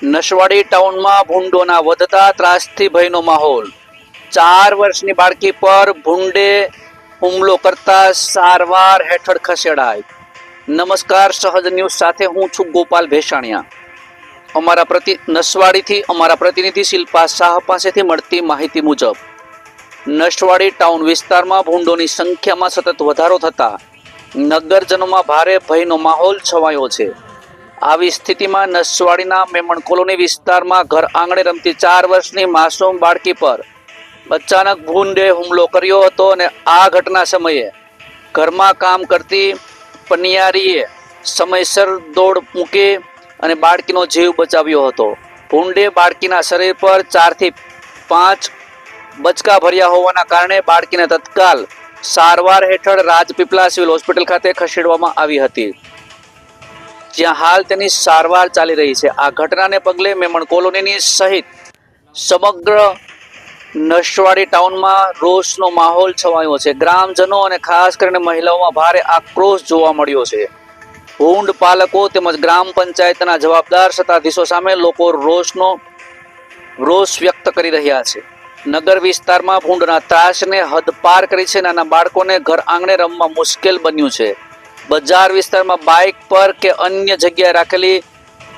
નસવાડી ટાઉનમાં ભૂંડોના વધતા ત્રાસથી ભયનો માહોલ। 4 વર્ષની બાળકી પર ભૂંડે હુમલો કરતા સારવાર હેઠળ ખસેડાઈ। નમસ્કાર, સહજ ન્યૂઝ સાથે હું છું ગોપાલ ભેસાણિયા। નસવાડીથી અમારા પ્રતિનિધિ શિલ્પા શાહ પાસેથી મળતી માહિતી મુજબ નસવાડી ટાઉન વિસ્તારમાં ભૂંડોની સંખ્યામાં સતત વધારો થતા નગરજનોમાં ભારે ભયનો માહોલ છવાયો છે। આવી સ્થિતિમાં નસવાડીના મેમણ કોલોની વિસ્તારમાં ઘર આંગણે રમતી 4 વર્ષની માસૂમ બાળકી પર અચાનક ભૂંડે હુમલો કર્યો હતો અને આ ઘટના સમયે ઘરમાં કામ કરતી પનિયારીએ સમયસર દોડ મૂકી અને બાળકીનો જીવ બચાવ્યો હતો। ભૂંડે બાળકીના શરીર પર 4 થી 5 બચકા ભર્યા હોવાના કારણે બાળકીને તત્કાલ સારવાર હેઠળ રાજપીપળા સિવિલ હોસ્પિટલ ખાતે ખસેડવામાં આવી હતી, જ્યાં હાલ તેની સારવાર ચાલી રહી છે। આ ઘટનાને પગલે મેમણ કોલોનીની સહિત સમગ્ર નસવાડી ટાઉનમાં રોષનો માહોલ છવાયો છે। ગ્રામજનો અને ખાસ કરીને મહિલાઓમાં ભારે આક્રોશ જોવા મળ્યો છે। ભૂંડ પાલકો તેમજ ગ્રામ પંચાયતના જવાબદાર સત્તાધીશો સામે લોકો રોષ વ્યક્ત કરી રહ્યા છે। નગર વિસ્તારમાં ભૂંડના ત્રાસને હદ પાર કરી છે। નાના બાળકોને ઘર આંગણે રમવા મુશ્કેલ બન્યું છે। બજાર વિસ્તારમાં બાઇક પર કે અન્ય જગ્યાએ રાખેલી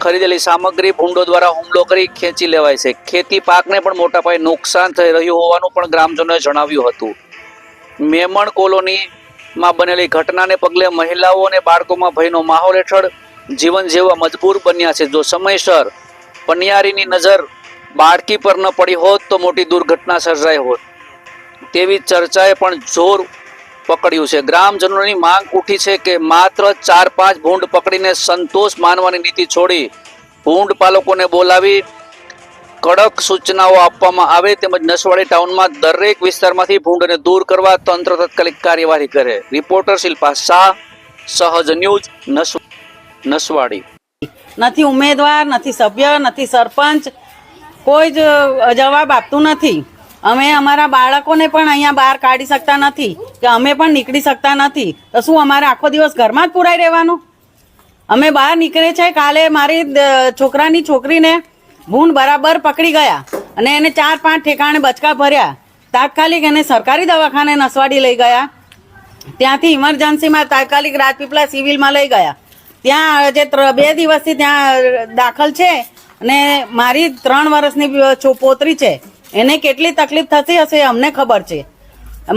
ખરીદેલી સામગ્રી ભૂંડો દ્વારા હુમલો કરી ખેંચી લેવાય છે। ખેતી પાકને પણ મોટા પાયે નુકસાન થઈ રહ્યું હોવાનું પણ ગ્રામજનોએ જણાવ્યું હતું। મેમણ કોલોનીમાં બનેલી ઘટનાને પગલે મહિલાઓ અને બાળકોમાં ભયનો માહોલ હેઠળ જીવન જીવવા મજબૂર બન્યા છે। જો સમયસર પનિયારીની નજર બાળકી પર ન પડી હોત તો મોટી દુર્ઘટના સર્જાઈ હોત તેવી ચર્ચાએ પણ જોર પકડ્યું છે। ગ્રામજનોની માંગ ઉઠી છે કે માત્ર 4-5 ભૂંડ પકડીને સંતોષ માનવાની નીતિ છોડી ભૂંડ પાલકોને બોલાવી કડક સૂચનાઓ આપવામાં આવે તેમજ નસવાડી ટાઉનમાં દરેક વિસ્તારમાંથી ભૂંડને દૂર કરવા તંત્ર તાત્કાલિક કાર્યવાહી કરે। રિપોર્ટર શિલ્પા શાહ, સહજ ન્યૂઝ, નસવાડી। નથી ઉમેદવાર, નથી સભ્ય, નથી સરપંચ, કોઈ જ જવાબ આપતું નથી। અમે અમારા બાળકોને પણ અહીંયા બહાર કાઢી શકતા નથી કે અમે પણ નીકળી શકતા નથી, તો શું અમારે આખો દિવસ ઘરમાં જ પુરાઈ રહેવાનું? અમે બહાર નીકળે છે। કાલે મારી છોકરાની છોકરીને ભૂંડ બરાબર પકડી ગયા અને એને 4-5 ઠેકાણે બચકા ભર્યા। તાત્કાલિક એને સરકારી દવાખાને નસવાડી લઈ ગયા, ત્યાંથી ઇમરજન્સીમાં તાત્કાલિક રાજપીપળા સિવિલમાં લઈ ગયા। ત્યાં જે 2 દિવસથી ત્યાં દાખલ છે અને મારી 3 વર્ષની પોતરી છે, એને કેટલી તકલીફ થતી હશે અમને ખબર છે,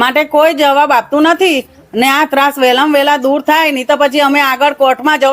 માટે કોઈ જવાબ આપતું નથી। ને આ ત્રાસ વહેલામાં વહેલા દૂર થાય, નહીં તો પછી અમે આગળ કોર્ટમાં જવા